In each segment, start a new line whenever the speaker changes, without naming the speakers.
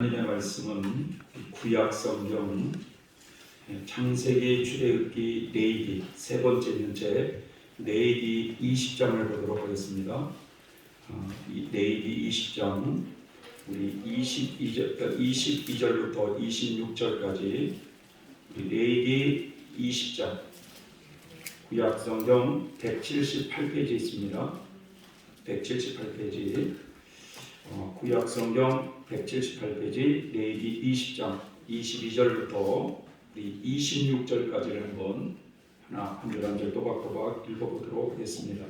하나님의 말씀은 구약 성경 창세기 출애굽기 레위기 세 번째 문제 레위기 20장을 보도록 하겠습니다. 레위기 20장 우리 22절부터 26절까지 레위기 20장 구약 성경 178페이지 있습니다. 178페이지 구약 성경 178페이지 레위기 20장 22절부터 26절까지를 한번 한 절 한 절 또박또박 읽어보도록 하겠습니다.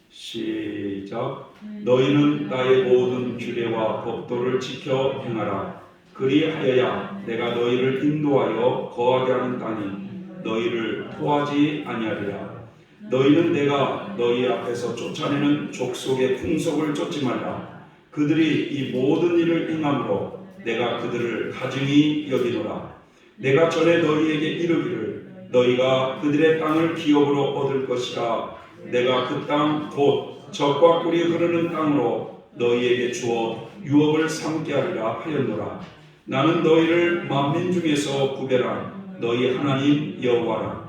시작. 너희는 나의 모든 규례와 법도를 지켜 행하라. 그리하여야 내가 너희를 인도하여 거하게 하는 땅이 너희를 토하지 아니하리라. 너희는 내가 너희 앞에서 쫓아내는 족속의 풍속을 쫓지 말라. 그들이 이 모든 일을 행함으로 내가 그들을 가증히 여기노라. 내가 전에 너희에게 이르기를 너희가 그들의 땅을 기업으로 얻을 것이라. 내가 그 땅 곧 젖과 꿀이 흐르는 땅으로 너희에게 주어 유업을 삼게 하리라 하였노라. 나는 너희를 만민 중에서 구별한 너희 하나님 여호와라.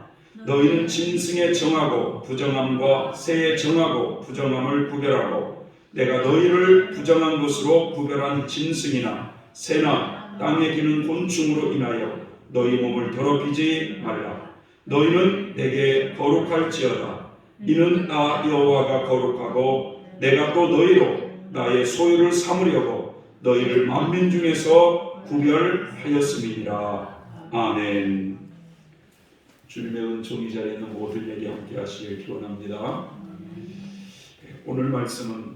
너희는 짐승에 정하고 부정함과 새에 정하고 부정함을 구별하고 내가 너희를 부정한 것으로 구별한 짐승이나 새나 땅에 기는 곤충으로 인하여 너희 몸을 더럽히지 말라. 너희는 내게 거룩할지어다. 이는 나 여호와가 거룩하고 내가 또 너희로 나의 소유를 삼으려고 너희를 만민 중에서 구별하였음이니라. 아멘. 주님의 은총이 자리에 있는 모든에게 함께 하시길 기원합니다. 오늘 말씀은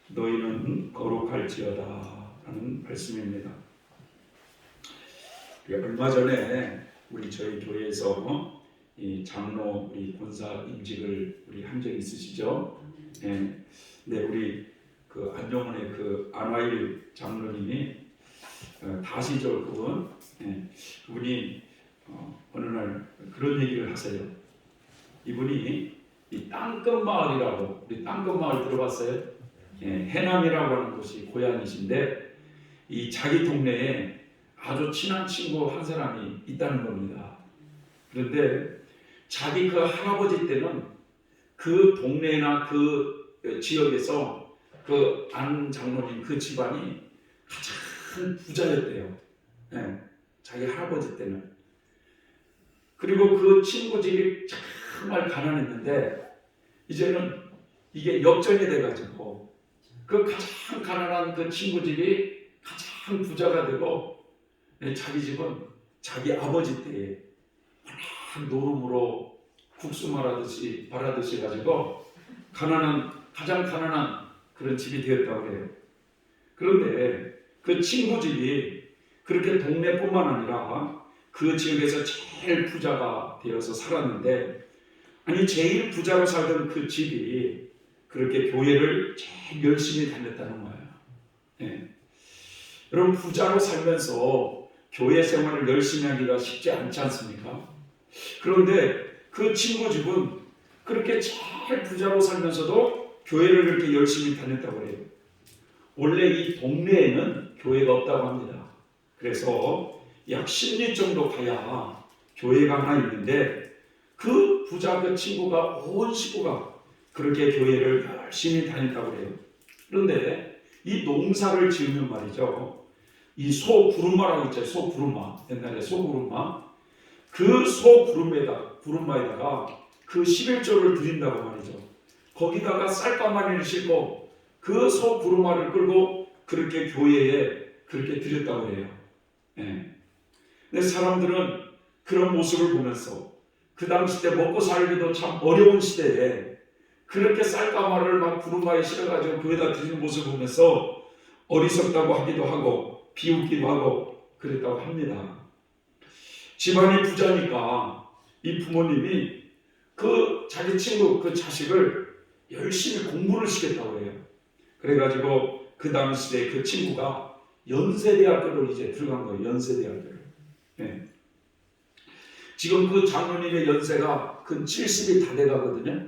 너희는 거룩할지어다 라는 말씀입니다. 얼마 전에 저희 교회에서 이 장로 권사 임직을 한 적이 있으시죠? 네, 우리 안정원의 안화일 장로님이 다시죠 그분. 그분이 어느 날 그런 얘기를 하세요. 이분이 이 땅끝마을이라고, 우리 땅끝마을 들어봤어요? 해남이라고 하는 곳이 고향이신데 이 자기 동네에 아주 친한 친구 한 사람이 있다는 겁니다. 그런데 자기 그 할아버지 때는 그 동네나 그 지역에서 그 안 장로님 그 집안이 가장 부자였대요. 자기 할아버지 때는. 그리고 그 친구 집이 정말 가난했는데 이제는 이게 역전이 돼가지고 그 가장 가난한 그 친구 집이 가장 부자가 되고 자기 집은 자기 아버지 때에 워낙 노름으로 국수 말하듯이 해가지고 가장 가난한 그런 집이 되었다고 해요. 그런데 그 친구 집이 그렇게 동네뿐만 아니라 그 지역에서 제일 부자가 되어서 살았는데 제일 부자로 살던 그 집이 그렇게 교회를 제일 열심히 다녔다는 거예요. 여러분 부자로 살면서 교회 생활을 열심히 하기가 쉽지 않지 않습니까? 그런데 그 친구 집은 그렇게 제일 부자로 살면서도 교회를 그렇게 열심히 다녔다고 해요. 원래 이 동네에는 교회가 없다고 합니다. 그래서 약 10리 정도 가야 교회가 하나 있는데 그 부자 그 친구가 온 식구가 그렇게 교회를 열심히 다녔다고 해요. 그런데 이 농사를 지으면 말이죠. 이 소구루마라고 있잖아요. 소구루마. 옛날에 소구루마. 그 소구루마에다가 그 11조를 드린다고 말이죠. 거기다가 쌀가마니를 싣고 그 소구루마를 끌고 그렇게 교회에 그렇게 드렸다고 해요. 근데 사람들은 그런 모습을 보면서 그 당시 때 먹고 살기도 참 어려운 시대에 그렇게 쌀가마를 막 구루마에 실어가지고 교회에다 드리는 모습을 보면서 어리석다고 하기도 하고 비웃기도 하고 그랬다고 합니다. 집안이 부자니까 이 부모님이 그 자기 친구 그 자식을 열심히 공부를 시켰다고 해요. 그래가지고 그 당시에 그 친구가 연세대학교를 이제 들어간 거예요. 연세대학교를. 지금 그 장로님의 연세가 근 70이 다 돼가거든요.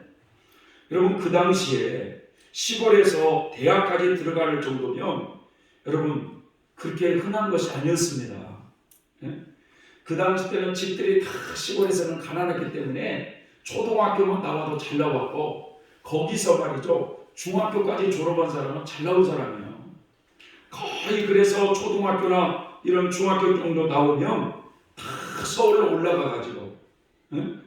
여러분 그 당시에 시골에서 대학까지 들어갈 정도면 여러분
그렇게 흔한 것이 아니었습니다. 예? 그 당시 때는 집들이 다 시골에서는 가난했기 때문에 초등학교만 나와도 잘 나왔고, 거기서 말이죠, 중학교까지 졸업한 사람은 잘 나온 사람이에요. 거의 그래서 초등학교나 이런 중학교 정도 나오면 다 서울로 올라가가지고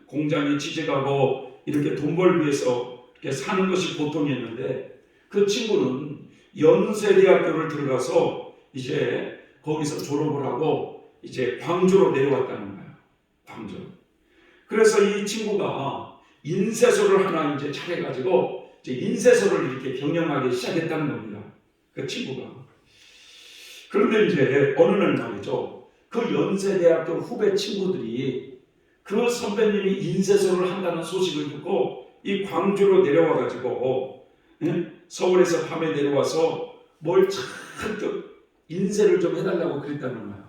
공장에 취직하고 이렇게 돈 벌기 위해서 이렇게 사는 것이 보통이었는데, 그 친구는 연세대학교를 들어가서 이제 거기서 졸업을 하고 이제 광주로 내려왔다는 거예요. 광주. 그래서 이 친구가 인쇄소를 하나 이제 차려가지고 이제 인쇄소를 이렇게 경영하기 시작했다는 겁니다. 그 친구가. 그런데 이제 어느 날 말이죠, 그 연세대학교 후배 친구들이 그 선배님이 인쇄소를 한다는 소식을 듣고 이 광주로 내려와가지고 서울에서 밤에 내려와서 뭘 잔뜩 인쇄를 좀 해달라고 그랬다는 거예요.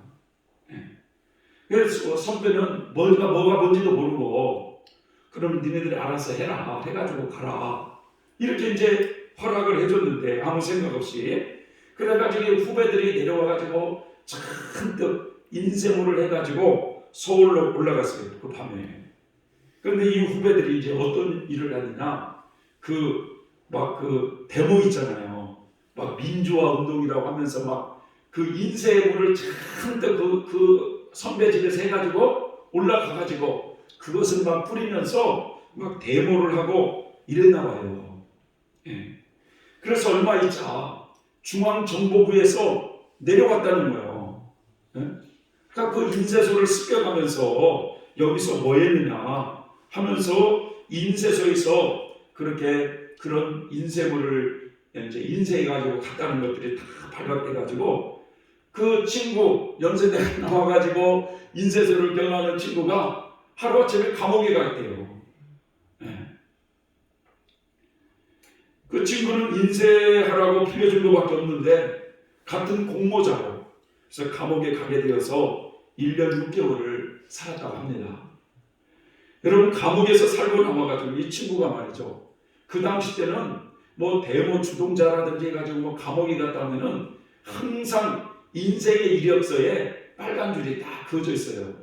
그래서 선배는 뭐가 뭔지도 모르고, 그러면 니네들이 알아서 해라 해가지고 가라 이렇게 이제 허락을 해줬는데 아무 생각 없이, 그래가지고 후배들이 내려와가지고 잔뜩 인쇄물을 해가지고 서울로 올라갔어요, 그 밤에. 그런데 이 후배들이 이제 어떤 일을 하느냐, 그 데모 있잖아요, 막 민주화 운동이라고 하면서 막 그 인쇄물을 잔뜩 그 선배 집에서 해가지고 올라가가지고 그것을 막 뿌리면서 막 데모를 하고 이랬나 봐요. 예. 그래서 얼마 있자 중앙정보부에서 내려왔다는 거예요. 예? 그러니까 그 인쇄소를 습격하면서 여기서 뭐 했느냐 하면서 인쇄소에서 그렇게 그런 인쇄물을 이제 인쇄해가지고 갔다는 것들이 다 발각돼가지고, 그 친구 연세대에 나와가지고 인쇄소를 경영하는 친구가 하루아침에 감옥에 가 있대요. 예. 그 친구는 인쇄하라고 빌려준 것밖에 없는데 같은 공모자로, 그래서 감옥에 가게 되어서 1년 6개월을 살았다고 합니다. 여러분, 감옥에서 살고 나와가지고 이 친구가 말이죠, 그 당시 때는 뭐 데모 주동자라든지 해가지고 뭐 감옥에 갔다 오면은 항상 인생의 이력서에 빨간 줄이 다 그어져 있어요.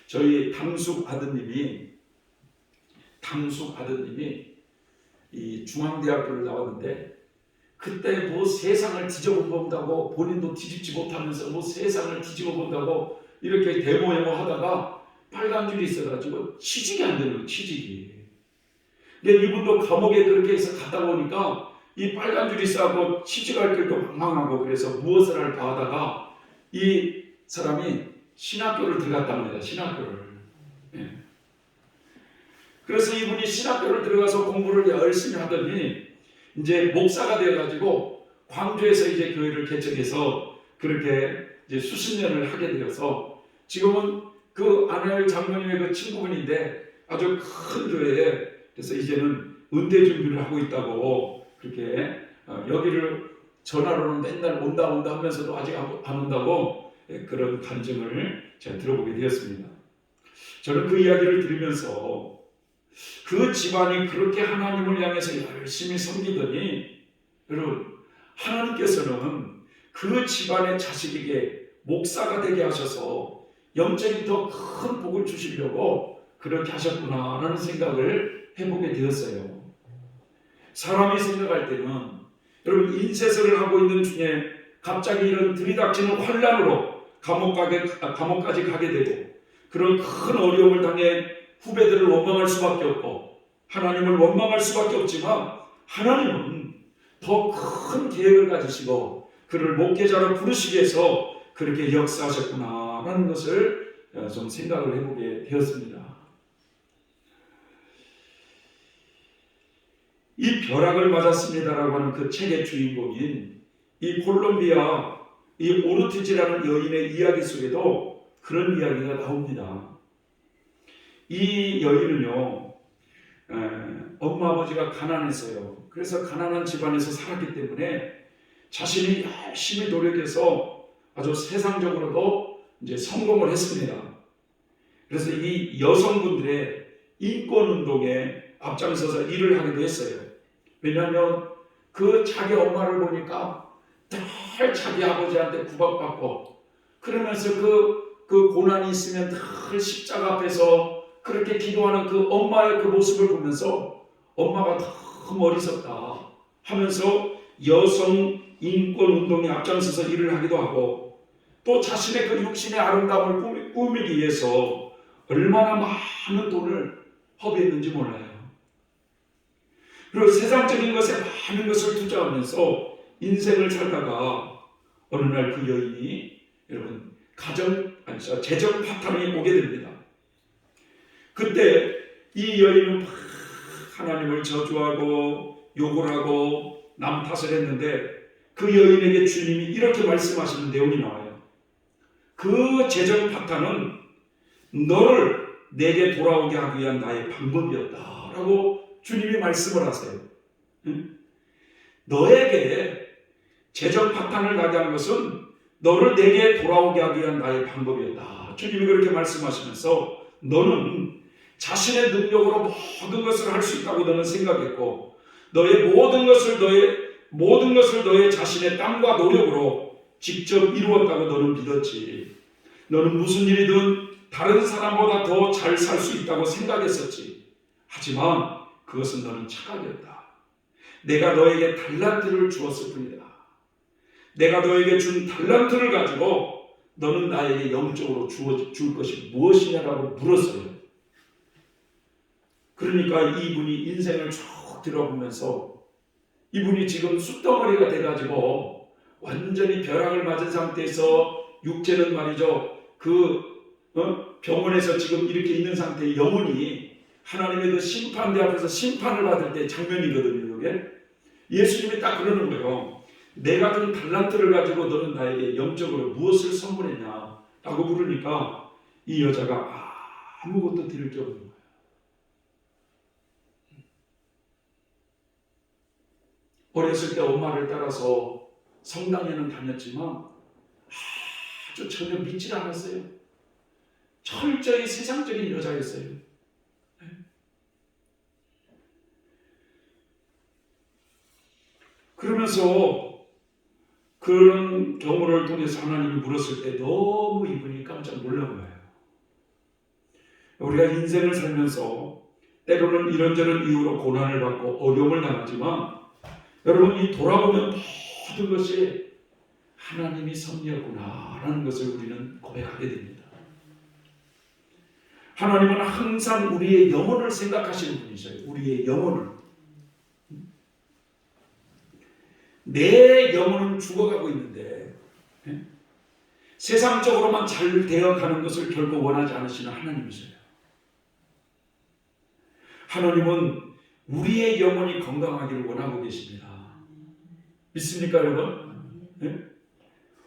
저희 당숙 아드님이 이 중앙대학교를 나왔는데, 그때 뭐 세상을 뒤집어 본다고, 본인도 뒤집지 못하면서 뭐 세상을 뒤집어 본다고 이렇게 데모 하다가 빨간 줄이 있어가지고 취직이 안 되는 거예요, 취직이. 근데 이분도 감옥에 그렇게 해서 갔다 보니까 이 빨간 줄이 있어서 취직할 길도 망망하고, 그래서 무엇을 할까 하다가 이 사람이 신학교를 들어갔답니다. 신학교를. 예. 그래서 이분이 신학교를 들어가서 공부를 열심히 하더니 이제 목사가 되어가지고 광주에서 이제 교회를 개척해서 그렇게 이제 수십 년을 하게 되어서 지금은 그 안혜열 장로님의 그 친구분인데 아주 큰 교회에, 그래서 이제는 은퇴 준비를 하고 있다고 그렇게 여기를 전화로는 맨날 온다 하면서도 아직 안 온다고 그런 간증을 제가 들어보게 되었습니다. 저는 그 이야기를 들으면서 그 집안이 그렇게 하나님을 향해서 열심히 섬기더니, 여러분, 하나님께서는 그 집안의 자식에게 목사가 되게 하셔서 영적인 더 큰 복을 주시려고 그렇게 하셨구나라는 생각을 해보게 되었어요. 사람이 생각할 때는, 여러분, 인쇄소를 하고 있는 중에 갑자기 이런 들이닥치는 환란으로 감옥까지 가게 되고, 그런 큰 어려움을 당해 후배들을 원망할 수밖에 없고 하나님을 원망할 수밖에 없지만, 하나님은 더 큰 계획을 가지시고 그를 목회자로 부르시기 위해서 그렇게 역사하셨구나라는 것을 좀 생각을 해보게 되었습니다. 이 벼락을 맞았습니다라고 하는 그 책의 주인공인 이 콜롬비아 이 오르티즈라는 여인의 이야기 속에도 그런 이야기가 나옵니다. 이 여인은요, 엄마 아버지가 가난했어요. 그래서 가난한 집안에서 살았기 때문에 자신이 열심히 노력해서 아주 세상적으로도 이제 성공을 했습니다. 그래서 이 여성분들의 인권 운동에 앞장서서 일을 하기도 했어요. 왜냐하면 그 자기 엄마를 보니까 늘 자기 아버지한테 구박받고 그러면서 그 고난이 있으면 늘 십자가 앞에서 그렇게 기도하는 그 엄마의 그 모습을 보면서 엄마가 너무 어리석다 하면서 여성 인권 운동에 앞장서서 일을 하기도 하고 또 자신의 그 육신의 아름다움을 꾸미기 위해서 얼마나 많은 돈을 허비했는지 몰라요. 그리고 세상적인 것에 많은 것을 투자하면서 인생을 살다가 어느 날 그 여인이 여러분 재정 파탄이 오게 됩니다. 그때 이 여인은 막 하나님을 저주하고 욕을 하고 남 탓을 했는데 그 여인에게 주님이 이렇게 말씀하시는 내용이 나와요. 그 재정 파탄은 너를 내게 돌아오게 하기 위한 나의 방법이었다라고 주님이 말씀을 하세요. 너에게 재정 파탄을 나게 한 것은 너를 내게 돌아오게 하기 위한 나의 방법이었다. 주님이 그렇게 말씀하시면서 너는 자신의 능력으로 모든 것을 할 수 있다고 너는 생각했고 너의 모든 것을 너의 자신의 땀과 노력으로 직접 이루었다고 너는 믿었지. 너는 무슨 일이든 다른 사람보다 더 잘 살 수 있다고 생각했었지. 하지만 그것은 너는 착각이었다. 내가 너에게 달란트를 주었을 뿐이다. 내가 너에게 준 달란트를 가지고 너는 나에게 영적으로 줄 것이 무엇이냐라고 물었어요. 그러니까 이분이 인생을 쭉 들어보면서 이분이 지금 숯덩어리가 돼가지고 완전히 벼락을 맞은 상태에서 육체는 말이죠. 병원에서 지금 이렇게 있는 상태의 영혼이 하나님의 그 심판대 앞에서 심판을 받을 때 장면이거든요. 이게 예수님이 딱 그러는 거예요. 내가 준 달란트를 가지고 너는 나에게 영적으로 무엇을 선물했냐 라고 물으니까 이 여자가 아무것도 드릴 게 없는 거예요. 어렸을 때 엄마를 따라서 성당에는 다녔지만 아주 전혀 믿질 않았어요. 철저히 세상적인 여자였어요. 그러면서 그런 경우를 통해서 하나님이 물었을 때 너무 이분이 깜짝 놀란 거예요. 우리가 인생을 살면서 때로는 이런저런 이유로 고난을 받고 어려움을 당하지만 여러분 이 돌아보면 모든 것이 하나님이 섭리였구나라는 것을 우리는 고백하게 됩니다. 하나님은 항상 우리의 영혼을 생각하시는 분이셔요. 우리의 영혼을. 내 영혼은 죽어가고 있는데 세상적으로만 잘 되어가는 것을 결코 원하지 않으시는 하나님이세요. 하나님은 우리의 영혼이 건강하기를 원하고 계십니다. 믿습니까 여러분? 네?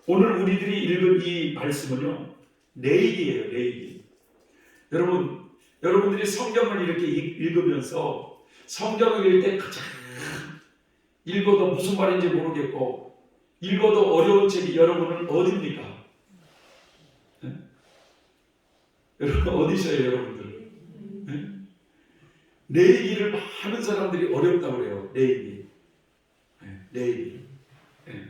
오늘 우리들이 읽은 이 말씀은요 레이기예요. 레이기. 여러분들이 성경을 이렇게 읽으면서 성경을 읽을 때 가장 읽어도 무슨 말인지 모르겠고 읽어도 어려운 책이 여러분은 어디입니까? 네? 여러분 어디셔요 여러분들? 네? 레이기를 많은 사람들이 어렵다고 그래요. 레이기. 네, 레이기. 네.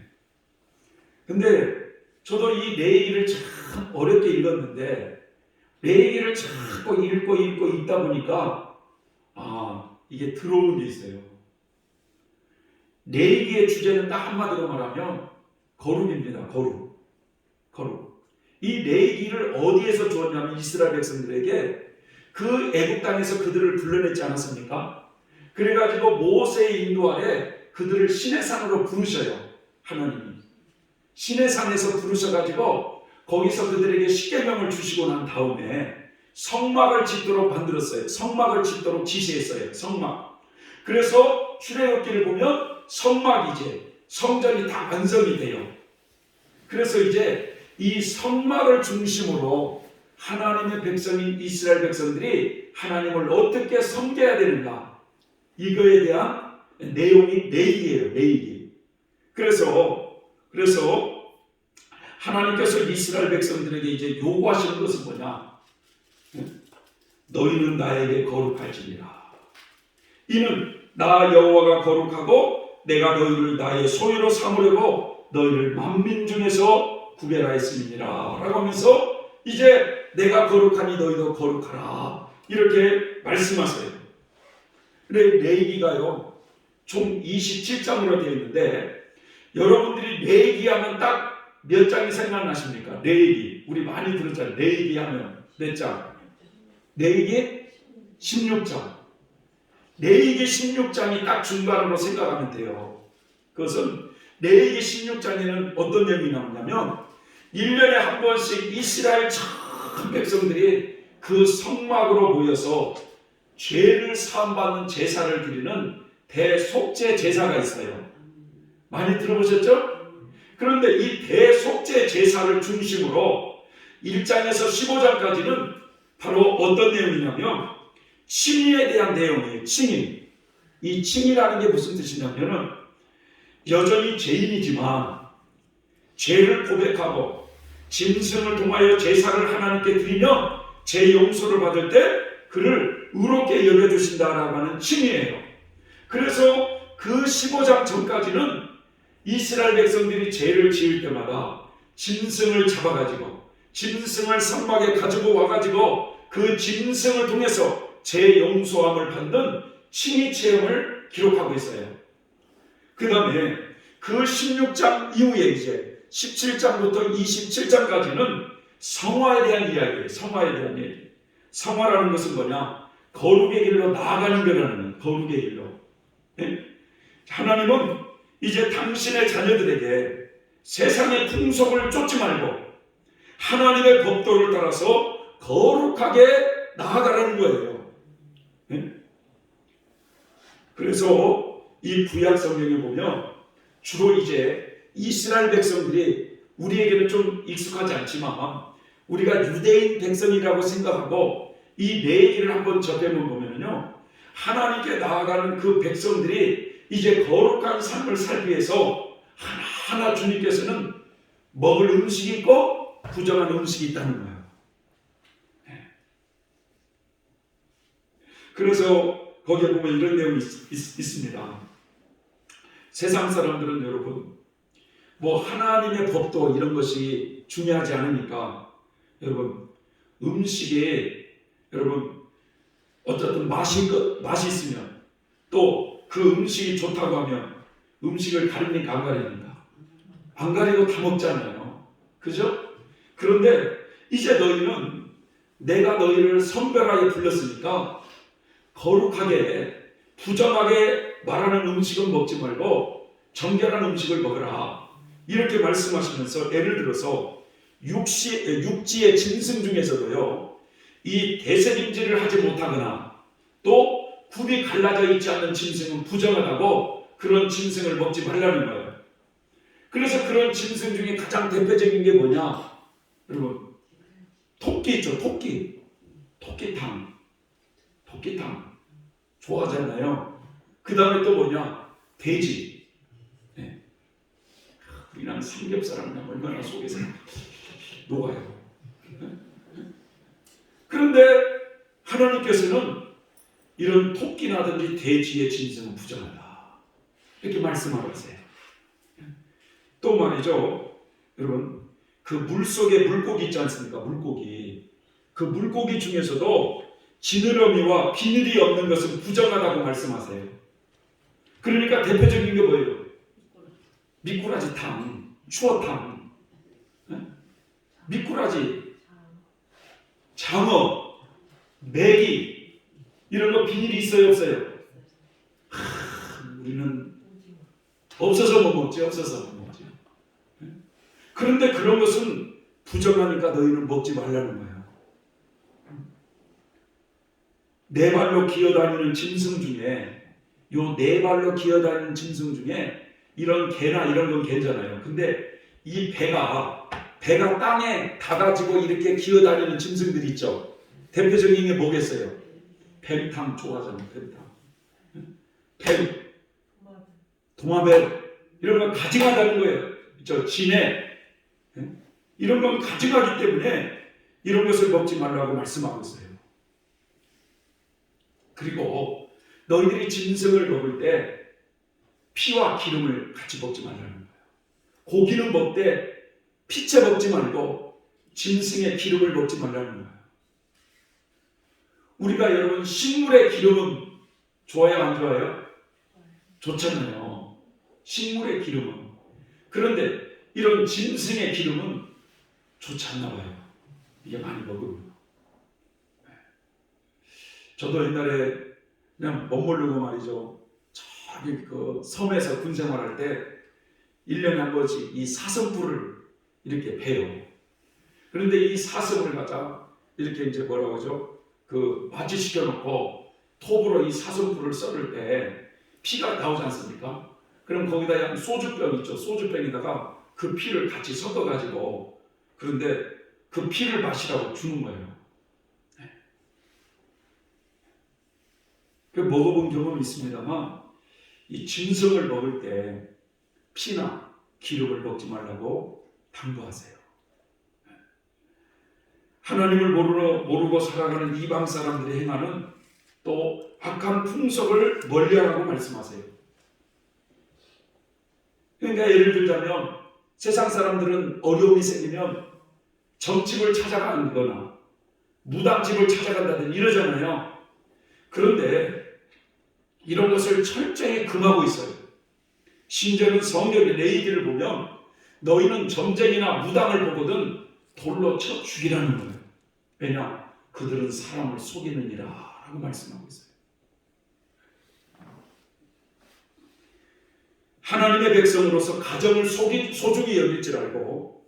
근데 저도 이 레이기를 참 어렵게 읽었는데 레이기를 자꾸 읽고 있다 보니까 이게 들어오는 게 있어요. 레이기의 주제는 딱 한마디로 말하면 거룩입니다. 거룩. 이 레이기를 어디에서 주었냐면 이스라엘 백성들에게 그 애국 땅에서 그들을 불러냈지 않았습니까? 그래가지고 모세의 인도 아래 그들을 시내산으로 부르셔요. 하나님이 시내산에서 부르셔가지고 거기서 그들에게 십계명을 주시고 난 다음에 성막을 짓도록 만들었어요. 성막을 짓도록 지시했어요. 성막. 그래서 출애굽기를 보면 성막이 이제 성전이 다 완성이 돼요. 그래서 이제 이 성막을 중심으로 하나님의 백성인 이스라엘 백성들이 하나님을 어떻게 섬겨야 되는가 이거에 대한 내용이 레이기예요. 레이기. 그래서 하나님께서 이스라엘 백성들에게 이제 요구하시는 것은 뭐냐? 너희는 나에게 거룩할지니라. 이는 나 여호와가 거룩하고 내가 너희를 나의 소유로 삼으려고 너희를 만민 중에서 구별하였음이니라 라고 하면서 이제 내가 거룩하니 너희도 거룩하라 이렇게 말씀하세요. 근데 레위기가요 총 27장으로 되어 있는데 여러분들이 레위기 하면 딱 몇 장이 생각나십니까? 레위기 우리 많이 들었잖아요. 레위기 하면 몇 장? 레위기 16장. 레위기 16장이 딱 중간으로 생각하면 돼요. 그것은 레위기 16장에는 어떤 내용이 나오냐면 1년에 한 번씩 이스라엘 전 백성들이 그 성막으로 모여서 죄를 사함받는 제사를 드리는 대속죄 제사가 있어요. 많이 들어보셨죠? 그런데 이 대속죄 제사를 중심으로 1장에서 15장까지는 바로 어떤 내용이냐면 칭의에 대한 내용이에요. 칭의. 이 칭의라는 게 무슨 뜻이냐면은 여전히 죄인이지만 죄를 고백하고 짐승을 통하여 제사를 하나님께 드리며 죄 용서를 받을 때 그를 의롭게 여겨주신다라고 하는 칭의예요. 그래서 그 15장 전까지는 이스라엘 백성들이 죄를 지을 때마다 짐승을 잡아가지고 짐승을 성막에 가지고 와가지고 그 짐승을 통해서 죄 용서함을 받는 칭의 체험을 기록하고 있어요. 그 다음에 그 16장 이후에 이제 17장부터 27장까지는 성화에 대한 이야기예요. 성화에 대한 얘기. 성화라는 것은 뭐냐? 거룩의 길로 나아가는 거라는 거룩의 길로. 네? 하나님은 이제 당신의 자녀들에게 세상의 풍속을 쫓지 말고 하나님의 법도를 따라서 거룩하게 나아가라는 거예요. 네? 그래서 이 구약 성경에 보면 주로 이제 이스라엘 백성들이 우리에게는 좀 익숙하지 않지만 우리가 유대인 백성이라고 생각하고 이 레위기를 한번 접해보면요 하나님께 나아가는 그 백성들이 이제 거룩한 삶을 살기 위해서 하나하나 주님께서는 먹을 음식이 있고 부정한 음식이 있다는 거예요. 그래서 거기에 보면 이런 내용이 있습니다. 세상 사람들은 여러분 뭐 하나님의 법도 이런 것이 중요하지 않으니까 여러분 음식에 여러분 어쨌든 맛이 있으면 또 그 음식이 좋다고 하면 음식을 가립니까 안 가립니까? 안 가리고 다 먹잖아요. 그죠? 그런데 이제 너희는 내가 너희를 선별하게 불렀으니까 거룩하게 부정하게 말하는 음식은 먹지 말고 정결한 음식을 먹으라. 이렇게 말씀하시면서 예를 들어서 육지의 짐승 중에서도요. 이 대세림질을 하지 못하거나 또 굽이 갈라져 있지 않는 짐승은 부정하다고 그런 짐승을 먹지 말라는 거예요. 그래서 그런 짐승 중에 가장 대표적인 게 뭐냐? 여러분 토끼 있죠. 토끼탕 좋아하잖아요. 그 다음에 또 뭐냐? 돼지. 네. 우리나라 삼겹살은 얼마나 속에서 녹아요. 네? 그런데 하나님께서는 이런 토끼나든지 돼지의 짐승은 부정하다. 이렇게 말씀하고 있어요. 또 말이죠. 여러분 그 물속에 물고기 있지 않습니까? 물고기. 그 물고기 중에서도 지느러미와 비늘이 없는 것은 부정하다고 말씀하세요. 그러니까 대표적인 게 뭐예요? 미꾸라지탕, 추어탕, 미꾸라지, 장어, 메기 이런 거 비닐이 있어요, 없어요? 우리는 없어서 못 먹지, 없어서 못 먹지. 그런데 그런 것은 부정하니까 너희는 먹지 말라는 거예요. 네 발로 기어다니는 짐승 중에 요 네 발로 기어다니는 짐승 중에 이런 개나 이런 건 괜찮아요. 근데 이 배가 땅에 닿아가지고 이렇게 기어다니는 짐승들이 있죠. 대표적인 게 뭐겠어요? 뱀탕 좋아하잖아요. 뱀, 도마뱀 이런 건 가증하다는 거예요. 저 진해 이런 건 가증하기 때문에 이런 것을 먹지 말라고 말씀하고 있어요. 그리고 너희들이 짐승을 먹을 때 피와 기름을 같이 먹지 말라는 거예요. 고기는 먹되 피채 먹지 말고 짐승의 기름을 먹지 말라는 거예요. 우리가 여러분 식물의 기름은 좋아요, 안 좋아요? 좋잖아요. 식물의 기름은. 그런데 이런 짐승의 기름은 좋지 않나 봐요. 이게 많이 먹으면. 저도 옛날에 그냥 멋모르고 말이죠. 저기 그 섬에서 군 생활할 때 1년에 한 번씩 이 사슴뿔을 이렇게 베요. 그런데 이 사슴을 갖다 이렇게 이제 뭐라고 하죠? 그 마취시켜 놓고 톱으로 이 사슴뿔을 썰을 때 피가 나오지 않습니까? 그럼 거기다 그냥 소주병 있죠. 소주병에다가 그 피를 같이 섞어 가지고 그런데 그 피를 마시라고 주는 거예요. 그 먹어본 경험이 있습니다만 이 짐승을 먹을 때 피나 기름을 먹지 말라고 당부하세요. 하나님을 모르고 살아가는 이방 사람들이 행하는 또 악한 풍속을 멀리하라고 말씀하세요. 그러니까 예를 들자면 세상 사람들은 어려움이 생기면 점집을 찾아가거나 무당집을 찾아간다든지 이러잖아요. 그런데 이런 것을 철저히 금하고 있어요. 심지어는 성경의 레위기를 보면 너희는 점쟁이나 무당을 보거든 돌로 쳐 죽이라는 거예요. 왜냐? 그들은 사람을 속이느니라 라고 말씀하고 있어요. 하나님의 백성으로서 가정을 소중히 여길 줄 알고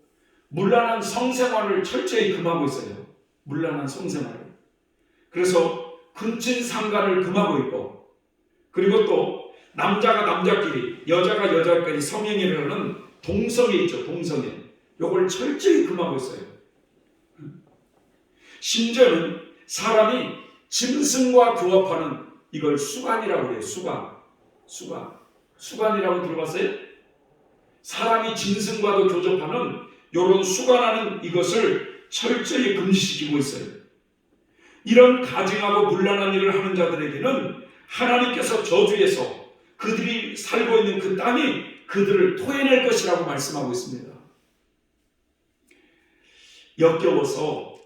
문란한 성생활을 철저히 금하고 있어요. 문란한 성생활을. 그래서 근친상간을 금하고 있고 그리고 또 남자가 남자끼리 여자가 여자끼리 성행위를 하는 동성애 있죠. 동성애. 이걸 철저히 금하고 있어요. 심지어는 사람이 짐승과 교합하는 이걸 수간이라고 해요. 수간이라고 들어봤어요? 사람이 짐승과도 교접하는 이런 수간하는 이것을 철저히 금지시키고 있어요. 이런 가증하고 문란한 일을 하는 자들에게는 하나님께서 저주해서 그들이 살고 있는 그 땅이 그들을 토해낼 것이라고 말씀하고 있습니다. 역겨워서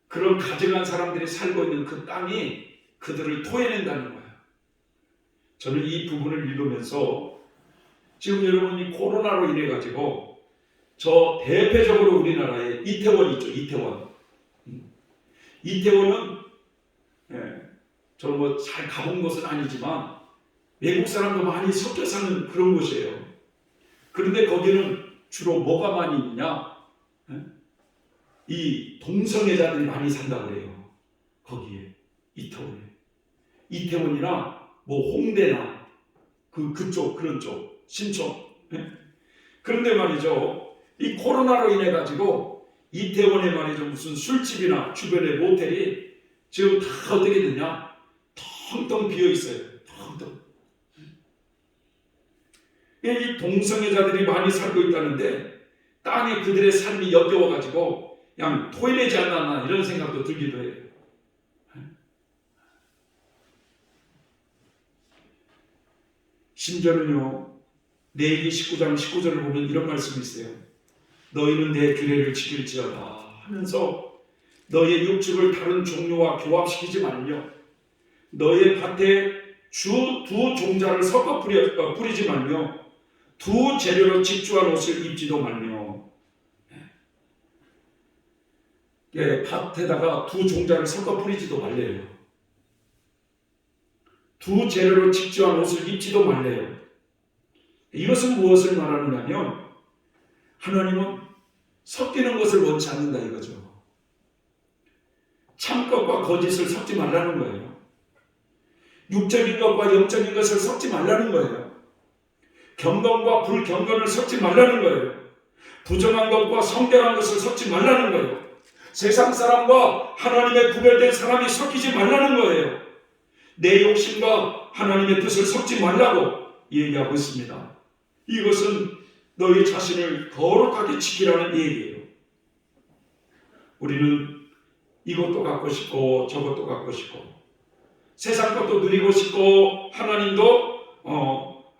그런 가증한 사람들이 살고 있는 그 땅이 그들을 토해낸다는 거예요. 저는 이 부분을 읽으면서 지금 여러분이 코로나로 인해 가지고 저 대표적으로 우리나라에 이태원 있죠. 이태원은 저는 뭐 잘 가본 것은 아니지만 외국 사람도 많이 섞여 사는 그런 곳이에요. 그런데 거기는 주로 뭐가 많이 있냐? 이 동성애자들이 많이 산다고 그래요. 거기에 이태원에. 이태원이나 뭐 홍대나 그쪽 그런 쪽 신촌. 그런데 말이죠. 이 코로나로 인해 가지고 이태원에 말이죠 무슨 술집이나 주변의 모텔이 지금 다 어떻게 되냐? 텅텅 비어 있어요. 텅텅. 이 동성애자들이 많이 살고 있다는데 땅에 그들의 삶이 역겨워 가지고 그냥 토해내지 않나 이런 생각도 들기도 해요. 심지어는요 레위기 19장 19절을 보면 이런 말씀이 있어요. 너희는 내 규례를 지킬지어다 하면서 너의 육축을 다른 종류와 교합시키지 말며 너의 밭에 두 종자를 섞어 뿌리지 말며 두 재료로 직주한 옷을 입지도 말며 밭에다가 두 종자를 섞어 뿌리지도 말래요. 두 재료로 직주한 옷을 입지도 말래요. 이것은 무엇을 말하느냐면 하나님은 섞이는 것을 원치 않는다 이거죠. 참것과 거짓을 섞지 말라는 거예요. 육적인 것과 영적인 것을 섞지 말라는 거예요. 경건과 불경건을 섞지 말라는 거예요. 부정한 것과 성결한 것을 섞지 말라는 거예요. 세상 사람과 하나님의 구별된 사람이 섞이지 말라는 거예요. 내 욕심과 하나님의 뜻을 섞지 말라고 얘기하고 있습니다. 이것은 너희 자신을 거룩하게 지키라는 얘기예요. 우리는 이것도 갖고 싶고 저것도 갖고 싶고 세상 것도 누리고 싶고 하나님도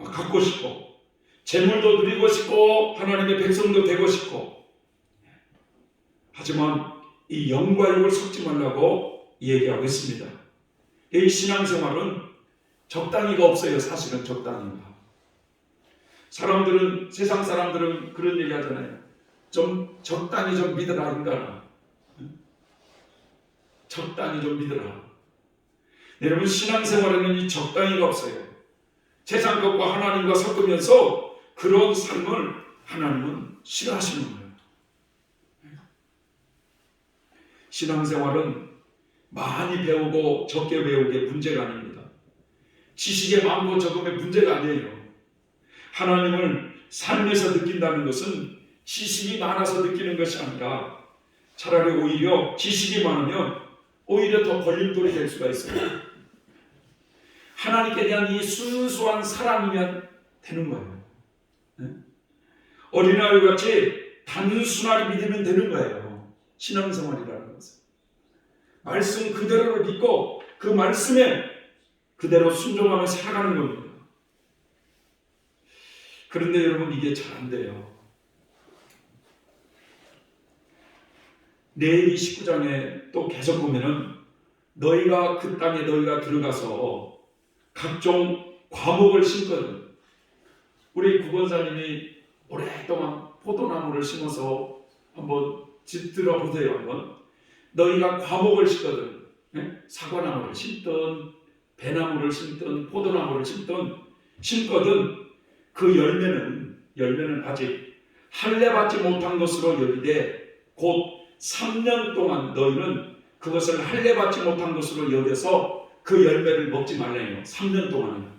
갖고 싶고 재물도 누리고 싶고 하나님의 백성도 되고 싶고, 하지만 이 영과 육을 섞지 말라고 얘기하고 있습니다. 이 신앙생활은 적당히가 없어요. 사실은 적당히가. 사람들은, 세상 사람들은 그런 얘기 하잖아요. 좀 적당히 좀 믿으라 인간아. 적당히 좀 믿으라. 여러분, 신앙생활에는 이 적당히가 없어요. 세상 것과 하나님과 섞으면서 그런 삶을 하나님은 싫어하시는 거예요. 신앙생활은 많이 배우고 적게 배우게 문제가 아닙니다. 지식의 많고 적음의 문제가 아니에요. 하나님을 삶에서 느낀다는 것은 지식이 많아서 느끼는 것이 아니라 차라리 오히려 지식이 많으면 오히려 더 걸림돌이 될 수가 있어요. 하나님께 대한 이 순수한 사랑이면 되는 거예요. 어린아이 같이 단순하게 믿으면 되는 거예요. 신앙생활이라는 것은. 말씀 그대로를 믿고 그 말씀에 그대로 순종하며 살아가는 겁니다. 그런데 여러분, 이게 잘 안 돼요. 레위기 19장에 또 계속 보면은 너희가 그 땅에 너희가 들어가서 각종 과목을 심거든. 우리 구본사님이 오랫동안 포도나무를 심어서 한번 짓들어 보세요. 한번 너희가 과목을 심거든. 사과나무를 심든 배나무를 심든 포도나무를 심거든. 그 열매는 아직 할례 받지 못한 것으로 여기되 곧 3년 동안 너희는 그것을 할례 받지 못한 것으로 여겨서 그 열매를 먹지 말라요. 3년 동안은.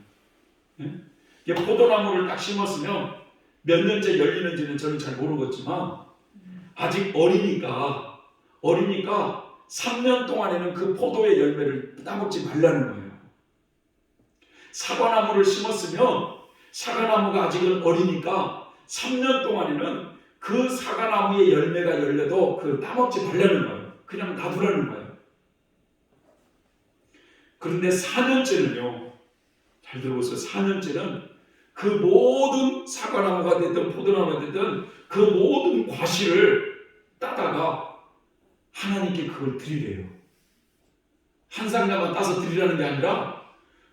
포도나무를 딱 심었으면 몇 년째 열리는지는 저는 잘 모르겠지만 아직 어리니까 3년 동안에는 그 포도의 열매를 따먹지 말라는 거예요. 사과나무를 심었으면 사과나무가 아직은 어리니까 3년 동안에는 그 사과나무의 열매가 열려도 그 따먹지 말라는 거예요. 그냥 놔두라는 거예요. 그런데 4년째는요. 잘 들어보세요. 4년째는 그 모든 사과나무가 됐든 포도나무가 됐든 그 모든 과실을 따다가 하나님께 그걸 드리래요. 한 상자만 따서 드리라는 게 아니라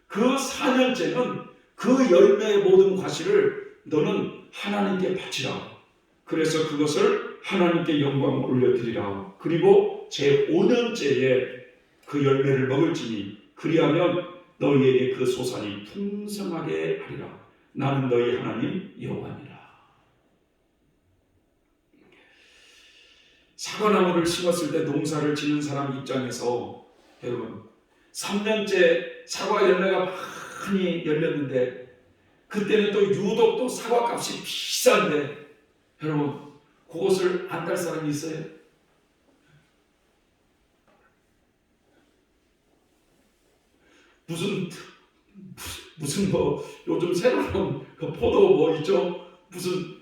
그 4년째는 그 열매의 모든 과실을 너는 하나님께 바치라. 그래서 그것을 하나님께 영광을 올려드리라. 그리고 제5년째에 그 열매를 먹을지니 그리하면 너희에게 그 소산이 풍성하게 하리라. 나는 너희 하나님 여호와니라. 사과나무를 심었을 때 농사를 짓는 사람 입장에서 여러분 3년째 사과 열매가 많이 열렸는데 그때는 또 유독 또 사과값이 비싼데 여러분 그것을 안 딸 사람이 있어요? 무슨 뭐 요즘 새로운 그 포도 뭐 있죠? 무슨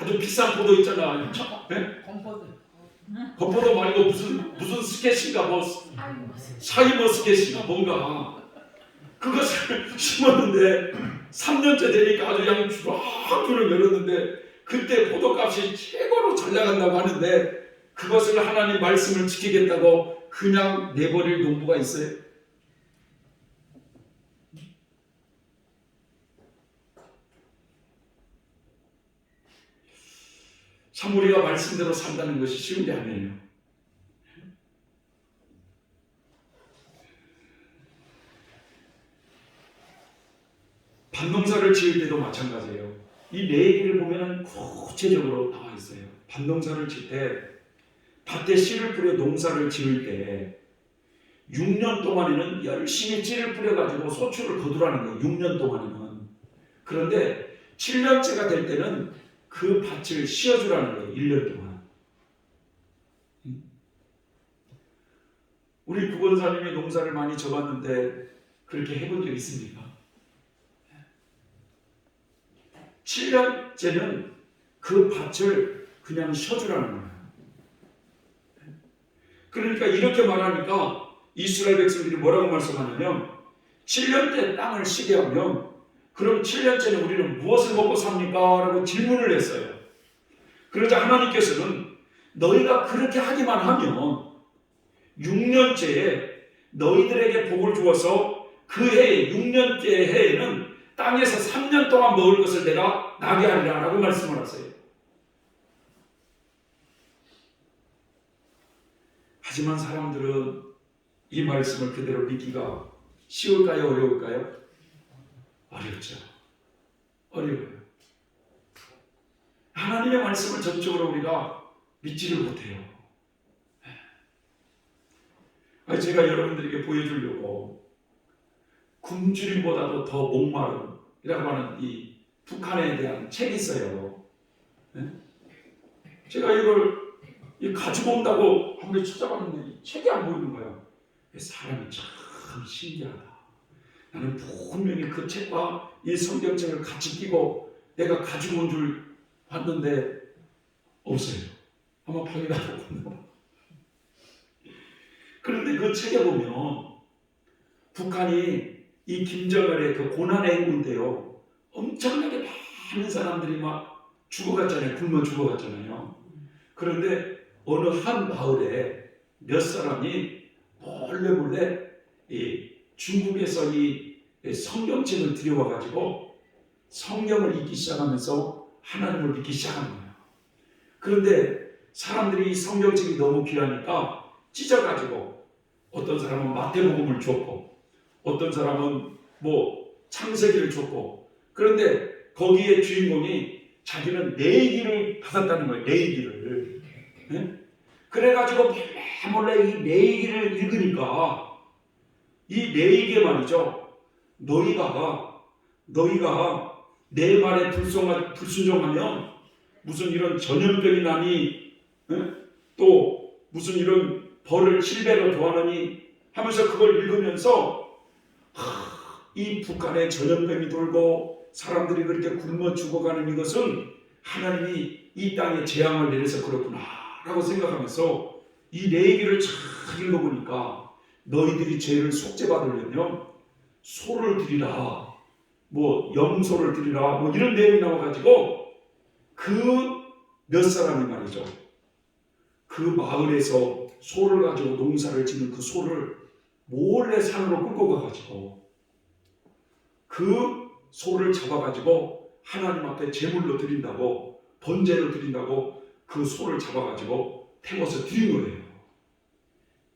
아주 비싼 포도 있잖아. 네? 건포도 말고 무슨 스케치인가 뭐 샤이머스켓인가 뭔가 그것을 심었는데 3년째 되니까 아주 그냥 주렁주렁 열었는데 그때 포도값이 최고로 잘 나간다고 하는데 그것을 하나님 말씀을 지키겠다고 그냥 내버릴 농부가 있어요? 참 우리가 말씀대로 산다는 것이 쉬운 게 아니에요. 밭농사를 지을 때도 마찬가지예요. 이 레위기를 보면은 구체적으로 나와 있어요. 밭농사를 지을 때 밭에 씨를 뿌려 농사를 지을 때 6년 동안에는 열심히 씨를 뿌려가지고 소출을 거두라는 거예요. 6년 동안에는. 그런데 7년째가 될 때는 그 밭을 씌워주라는 거예요. 1년 동안. 우리 구본사님이 농사를 많이 져봤는데 그렇게 해본 적 있습니까? 7년째는 그 밭을 그냥 쉬어주라는 거예요. 그러니까 이렇게 말하니까 이스라엘 백성들이 뭐라고 말씀하냐면 7년째 땅을 쉬게 하면 그럼 7년째는 우리는 무엇을 먹고 삽니까? 라고 질문을 했어요. 그러자 하나님께서는 너희가 그렇게 하기만 하면 6년째에 너희들에게 복을 주어서 그 해에 6년째 해에는 땅에서 3년 동안 먹을 것을 내가 나게 하리라 라고 말씀을 하세요. 하지만 사람들은 이 말씀을 그대로 믿기가 쉬울까요? 어려울까요? 어렵죠. 어려워요. 하나님의 말씀을 전적으로 우리가 믿지를 못해요. 제가 여러분들에게 보여주려고 굶주림보다도 더 목마름이라고 하는 이 북한에 대한 책이 있어요. 제가 이걸 가지고 온다고 한번 찾아봤는데 이 책이 안 보이는 거야. 사람이 참 신기하다. 나는 분명히 그 책과 이 성경책을 같이 끼고 내가 가지고 온 줄 봤는데 없어요. 한번 확인하고. 그런데 그 책에 보면 북한이 이 김정은의 그 고난의 행군인데요. 엄청나게 많은 사람들이 막 죽어갔잖아요. 굶어 죽어갔잖아요. 그런데 어느 한 마을에 몇 사람이 몰래 이 중국에서 이 성경책을 들여와가지고 성경을 읽기 시작하면서 하나님을 믿기 시작한 거예요. 그런데 사람들이 이 성경책이 너무 귀하니까 찢어가지고 어떤 사람은 마태복음을 줬고 어떤 사람은 뭐 창세기를 줬고 그런데 거기에 주인공이 자기는 내기를 받았다는 거예요. 내기를. 네? 그래가지고 몰래 이 내기를 읽으니까 이 내기에 말이죠. 너희가 내 말에 불순종하면 무슨 이런 전염병이 나니 또 무슨 이런 벌을 7배로 더하느니 하면서 그걸 읽으면서 이 북한에 전염병이 돌고 사람들이 그렇게 굶어 죽어가는 이것은 하나님이 이 땅에 재앙을 내려서 그렇구나 라고 생각하면서 이 내기를 잘 읽어보니까 너희들이 죄를 속죄받으려면 소를 드리라 뭐 염소를 드리라 뭐 이런 내용이 나와가지고 그 몇 사람이 말이죠. 그 마을에서 소를 가지고 농사를 짓는 그 소를 몰래 산으로 끌고 가가지고 그 소를 잡아가지고 하나님 앞에 제물로 드린다고 번제로 드린다고 그 소를 잡아가지고 태워서 드린 거예요.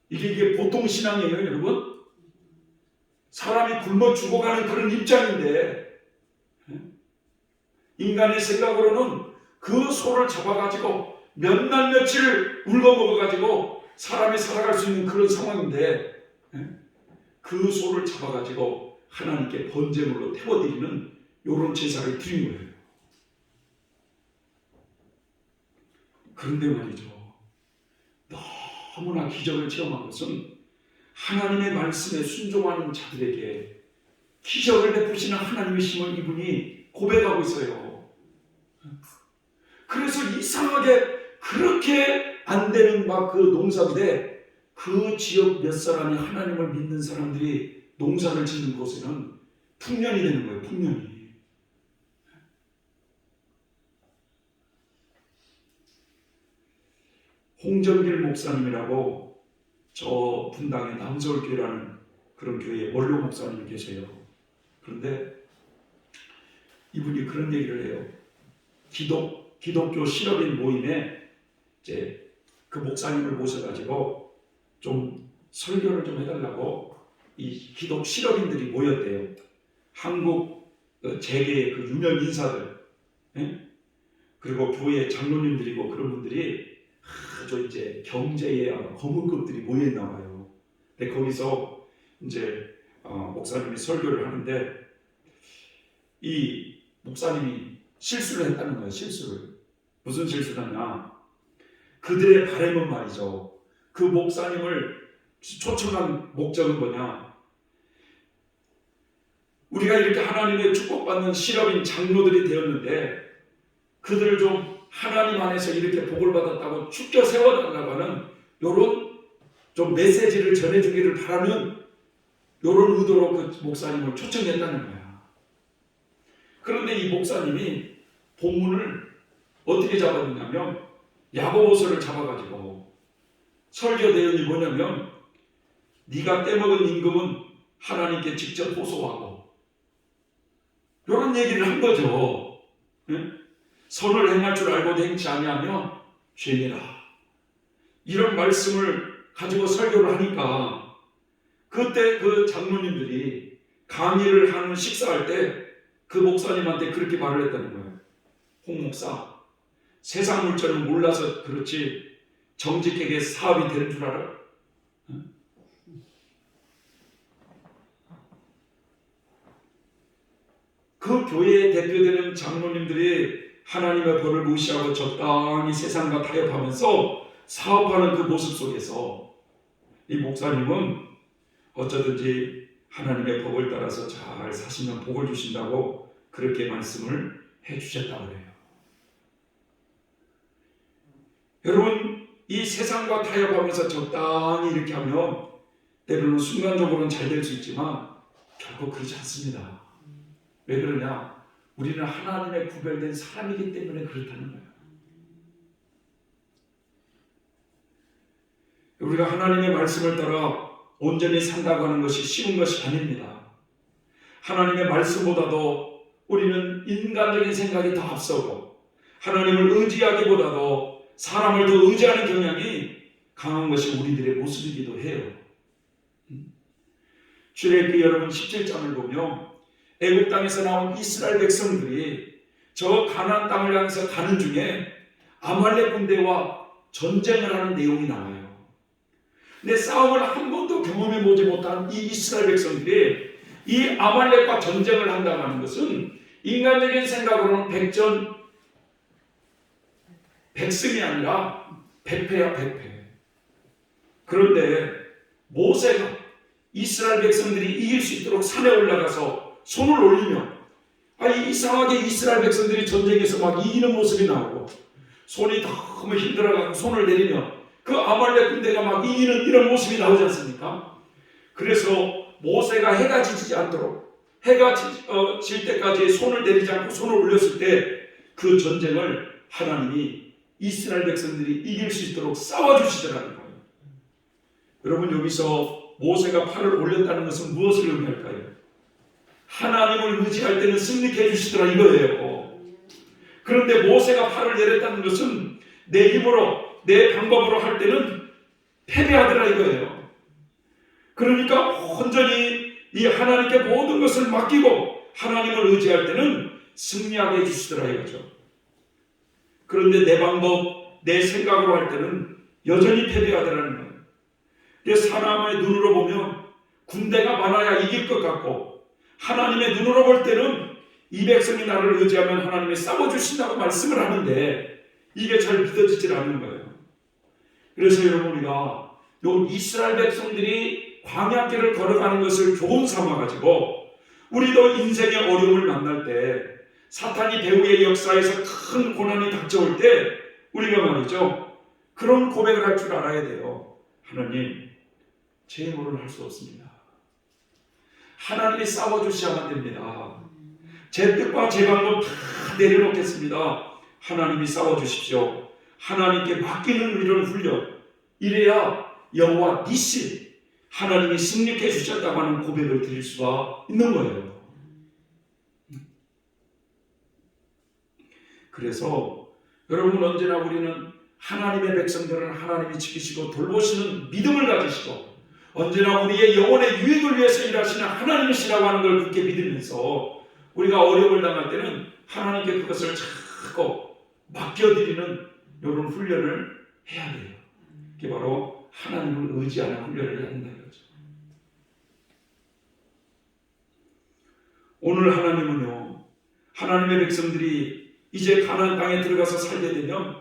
이게 보통 신앙이에요, 여러분? 사람이 굶어 죽어가는 그런 입장인데 인간의 생각으로는 그 소를 잡아가지고 몇 날 며칠 울거먹어가지고 사람이 살아갈 수 있는 그런 상황인데 그 소를 잡아가지고 하나님께 번제물로 태워드리는 이런 제사를 드린 거예요. 그런데 말이죠. 너무나 기적을 체험한 것은 하나님의 말씀에 순종하는 자들에게 기적을 베푸시는 하나님의 힘을 이분이 고백하고 있어요. 그래서 이상하게 그렇게 안 되는 막 그 농사인데 그 지역 몇 사람이 하나님을 믿는 사람들이 농사를 짓는 곳에는 풍년이 되는 거예요. 풍년이. 홍정길 목사님이라고 저 분당의 남서울교회라는 그런 교회에 원로 목사님이 계세요. 그런데 이분이 그런 얘기를 해요. 기독교 실업인 모임에 이제 그 목사님을 모셔가지고 좀 설교를 좀 해달라고 이 기독 실업인들이 모였대요. 한국 재계의 그 유명 인사들, 그리고 교회 장로님들이고 그런 분들이 아주 이제 경제의 거물급들이 모여있나 봐요. 근데 거기서 이제 목사님이 설교를 하는데 이 목사님이 실수를 했다는 거예요. 실수를. 무슨 실수를 하냐. 그들의 바람은 말이죠. 그 목사님을 초청한 목적은 뭐냐. 우리가 이렇게 하나님의 축복받는 실업인 장로들이 되었는데 그들을 좀 하나님 안에서 이렇게 복을 받았다고 축켜 세워달라고 하는 이런 좀 메시지를 전해주기를 바라는 이런 의도로 그 목사님을 초청했다는 거야. 그런데 이 목사님이 본문을 어떻게 잡아두냐면 야고보서를 잡아가지고 설교 내용이 뭐냐면 네가 떼먹은 임금은 하나님께 직접 호소하고 이런 얘기를 한 거죠. 네? 선을 행할 줄 알고도 행치 아니하면 죄니라. 이런 말씀을 가지고 설교를 하니까 그때 그 장로님들이 강의를 하는 식사할 때 그 목사님한테 그렇게 말을 했다는 거예요. 홍 목사, 세상 물정을 몰라서 그렇지 정직하게 사업이 되는 줄 알아? 그 교회에 대표되는 장로님들이 하나님의 벌을 무시하고 적당히 세상과 타협하면서 사업하는 그 모습 속에서 이 목사님은 어쩌든지 하나님의 법을 따라서 잘 사시면 복을 주신다고 그렇게 말씀을 해주셨다고 해요. 여러분, 이 세상과 타협하면서 적당히 이렇게 하면 때로는 순간적으로는 잘 될 수 있지만 결코 그렇지 않습니다. 왜 그러냐? 우리는 하나님의 구별된 사람이기 때문에 그렇다는 거예요. 우리가 하나님의 말씀을 따라 온전히 산다고 하는 것이 쉬운 것이 아닙니다. 하나님의 말씀보다도 우리는 인간적인 생각이 더 앞서고 하나님을 의지하기보다도 사람을 더 의지하는 경향이 강한 것이 우리들의 모습이기도 해요. 출애굽기 여러분 17장을 보면 애국 땅에서 나온 이스라엘 백성들이 저 가나안 땅을 향해서 가는 중에 아말렉 군대와 전쟁을 하는 내용이 나와요. 근데 싸움을 한 번도 경험해 보지 못한 이 이스라엘 백성들이 이 아말렉과 전쟁을 한다고 하는 것은 인간적인 생각으로는 백승이 아니라 백패야, 백패. 그런데 모세가 이스라엘 백성들이 이길 수 있도록 산에 올라가서 손을 올리며 이상하게 이스라엘 백성들이 전쟁에서 막 이기는 모습이 나오고 손이 너무 힘들어가고 손을 내리며 그 아말렉 군대가 막 이기는 이런 모습이 나오지 않습니까? 그래서 모세가 해가 지지 않도록 해가 질 때까지 손을 내리지 않고 손을 올렸을 때 그 전쟁을 하나님이 이스라엘 백성들이 이길 수 있도록 싸워주시더라는 거예요. 여러분, 여기서 모세가 팔을 올렸다는 것은 무엇을 의미할까요? 하나님을 의지할 때는 승리케 해주시더라 이거예요. 그런데 모세가 팔을 내렸다는 것은 내 힘으로 내 방법으로 할 때는 패배하더라 이거예요. 그러니까 온전히 이 하나님께 모든 것을 맡기고 하나님을 의지할 때는 승리하게 해주시더라 이거죠. 그런데 내 방법, 내 생각으로 할 때는 여전히 패배하더라는 거예요. 그래서 사람의 눈으로 보면 군대가 많아야 이길 것 같고 하나님의 눈으로 볼 때는 이 백성이 나를 의지하면 하나님이 싸워주신다고 말씀을 하는데 이게 잘 믿어지질 않는 거예요. 그래서 여러분, 우리가 요 이스라엘 백성들이 광야길을 걸어가는 것을 교훈 삼아가지고 우리도 인생의 어려움을 만날 때 사탄이 배후의 역사에서 큰 고난이 닥쳐올 때 우리가 말이죠, 그런 고백을 할 줄 알아야 돼요. 하나님, 제 힘으로는 할 수 없습니다. 하나님이 싸워주셔야만 됩니다. 제 뜻과 제 방법 다 내려놓겠습니다. 하나님이 싸워주십시오. 하나님께 맡기는 이런 훈련, 이래야 여호와 니시, 하나님이 승리케 해주셨다고 하는 고백을 드릴 수가 있는 거예요. 그래서 여러분, 언제나 우리는 하나님의 백성들은 하나님이 지키시고 돌보시는 믿음을 가지시고 언제나 우리의 영혼의 유익을 위해서 일하시는 하나님이시라고 하는 걸 그렇게 믿으면서 우리가 어려움을 당할 때는 하나님께 그것을 자꾸 맡겨드리는 이런 훈련을 해야 돼요. 그게 바로 하나님을 의지하는 훈련을 해야 된다는 거죠. 오늘 하나님은요, 하나님의 백성들이 이제 가나안 땅에 들어가서 살게 되면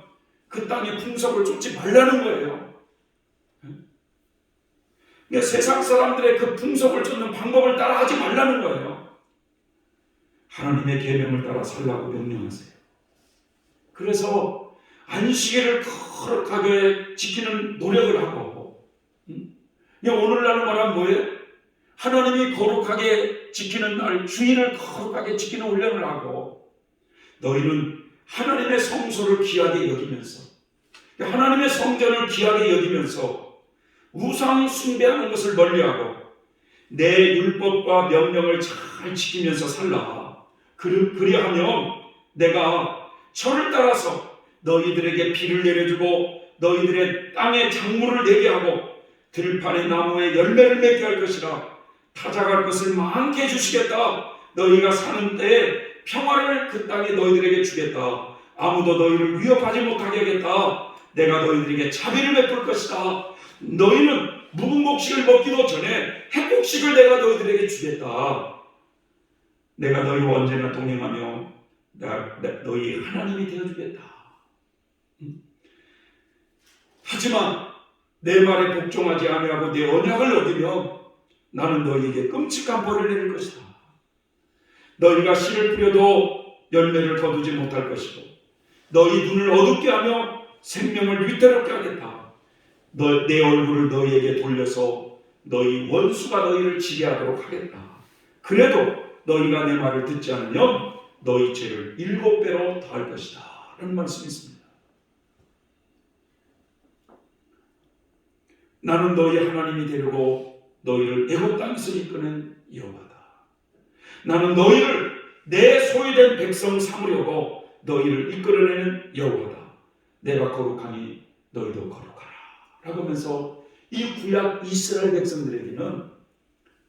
그 땅의 풍속을 쫓지 말라는 거예요. 그러니까 세상 사람들의 그 풍속을 쫓는 방법을 따라하지 말라는 거예요. 하나님의 계명을 따라 살라고 명령하세요. 그래서 안식일을 거룩하게 지키는 노력을 하고, 오늘날은 말하면 뭐예요? 하나님이 거룩하게 지키는 날, 주일을 거룩하게 지키는 훈련을 하고, 너희는 하나님의 성소를 귀하게 여기면서, 하나님의 성전을 귀하게 여기면서 우상 숭배하는 것을 멀리하고 내 율법과 명령을 잘 지키면서 살라. 그리하면 내가 저를 따라서 너희들에게 비를 내려주고 너희들의 땅에 작물을 내게 하고 들판의 나무에 열매를 맺게 할 것이라. 타작할 것을 많게 해주시겠다. 너희가 사는 때에 평화를 그 땅에 너희들에게 주겠다. 아무도 너희를 위협하지 못하게 하겠다. 내가 너희들에게 자비를 베풀 것이다. 너희는 묵은 곡식을 먹기도 전에 핵곡식을 내가 너희들에게 주겠다. 내가 너희와 언제나 동행하며 너희 하나님이 되어주겠다. 하지만 내 말에 복종하지 아니하고 내 언약을 어기며 나는 너희에게 끔찍한 벌을 내릴 것이다. 너희가 씨를 뿌려도 열매를 거두지 못할 것이고 너희 눈을 어둡게 하며 생명을 위태롭게 하겠다. 내 얼굴을 너희에게 돌려서 너희 원수가 너희를 지배하도록 하겠다. 그래도 너희가 내 말을 듣지 않으면 너희 죄를 7배로 더할 것이다. 라는 말씀이 있습니다. 나는 너희 하나님이 되려고 너희를 애굽 땅에서 이끄는 여호와다. 나는 너희를 내 소유된 백성 삼으려고 너희를 이끌어내는 여호와다. 내가 거룩하니 너희도 거룩하라. 라고 하면서 이 구약 이스라엘 백성들에게는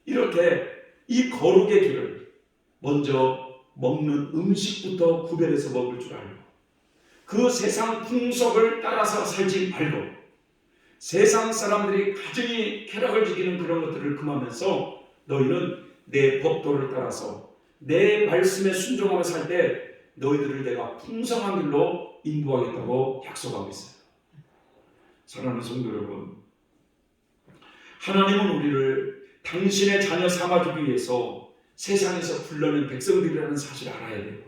이렇게 이 거룩의 길을 먼저 먹는 음식부터 구별해서 먹을 줄 알고 그 세상 풍속을 따라서 살지 말고 세상 사람들이 가정이 쾌락을 지키는 그런 것들을 금하면서 너희는 내 법도를 따라서 내 말씀에 순종하며 살 때 너희들을 내가 풍성한 길로 인도하겠다고 약속하고 있어요. 사랑하는 성도 여러분, 하나님은 우리를 당신의 자녀 삼아주기 위해서 세상에서 불러낸 백성들이라는 사실을 알아야 돼요.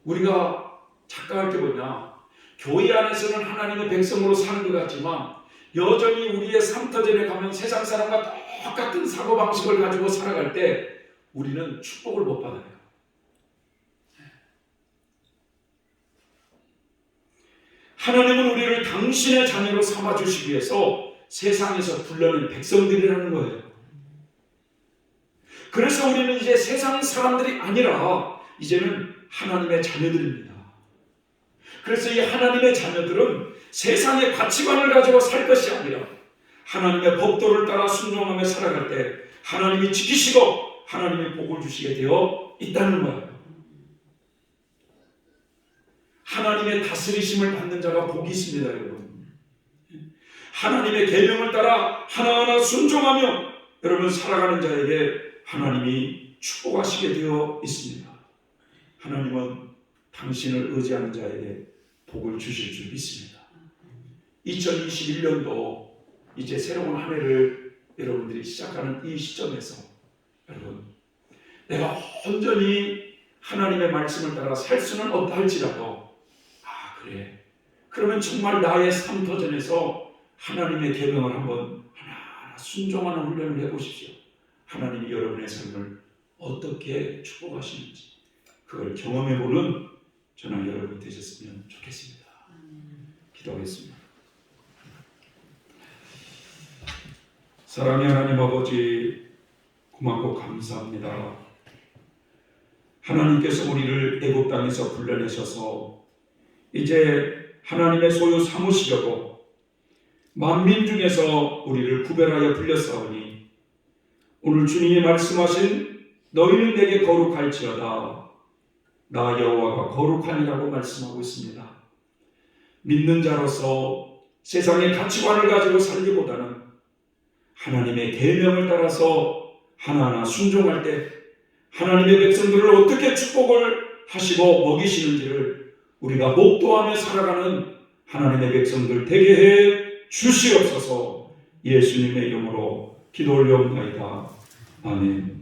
우리가 착각할 게 뭐냐, 교회 안에서는 하나님의 백성으로 사는 것 같지만 여전히 우리의 삶터전에 가면 세상 사람과 똑같은 사고방식을 가지고 살아갈 때 우리는 축복을 못 받아요. 하나님은 우리를 당신의 자녀로 삼아주시기 위해서 세상에서 불러낸 백성들이라는 거예요. 그래서 우리는 이제 세상 사람들이 아니라 이제는 하나님의 자녀들입니다. 그래서 이 하나님의 자녀들은 세상의 가치관을 가지고 살 것이 아니라 하나님의 법도를 따라 순종하며 살아갈 때 하나님이 지키시고 하나님이 복을 주시게 되어 있다는 거예요. 하나님의 다스리심을 받는 자가 복이 있습니다, 여러분. 하나님의 계명을 따라 하나하나 순종하며 여러분 살아가는 자에게 하나님이 축복하시게 되어 있습니다. 하나님은 당신을 의지하는 자에게 복을 주실 줄 믿습니다. 2021년도 이제 새로운 한 해를 여러분들이 시작하는 이 시점에서 여러분, 내가 온전히 하나님의 말씀을 따라 살 수는 없다 할지라도 그래, 그러면 정말 나의 삶터전에서 하나님의 계명을 한번 하나하나 순종하는 훈련을 해보십시오. 하나님이 여러분의 삶을 어떻게 축복하시는지 그걸 경험해보는 저는 여러분이 되셨으면 좋겠습니다. 기도하겠습니다. 사랑의 하나님 아버지, 고맙고 감사합니다. 하나님께서 우리를 애굽 땅에서 불러내셔서 이제 하나님의 소유 삼으시려고 만민 중에서 우리를 구별하여 불렸사오니 오늘 주님이 말씀하신 너희는 내게 거룩할지어다 나 여호와가 거룩하니라고 말씀하고 있습니다. 믿는 자로서 세상의 가치관을 가지고 살기보다는 하나님의 계명을 따라서 하나하나 순종할 때 하나님의 백성들을 어떻게 축복을 하시고 먹이시는지를 우리가 목도하며 살아가는 하나님의 백성들 되게 해 주시옵소서. 예수님의 이름으로 기도 올려옵나이다. 아멘.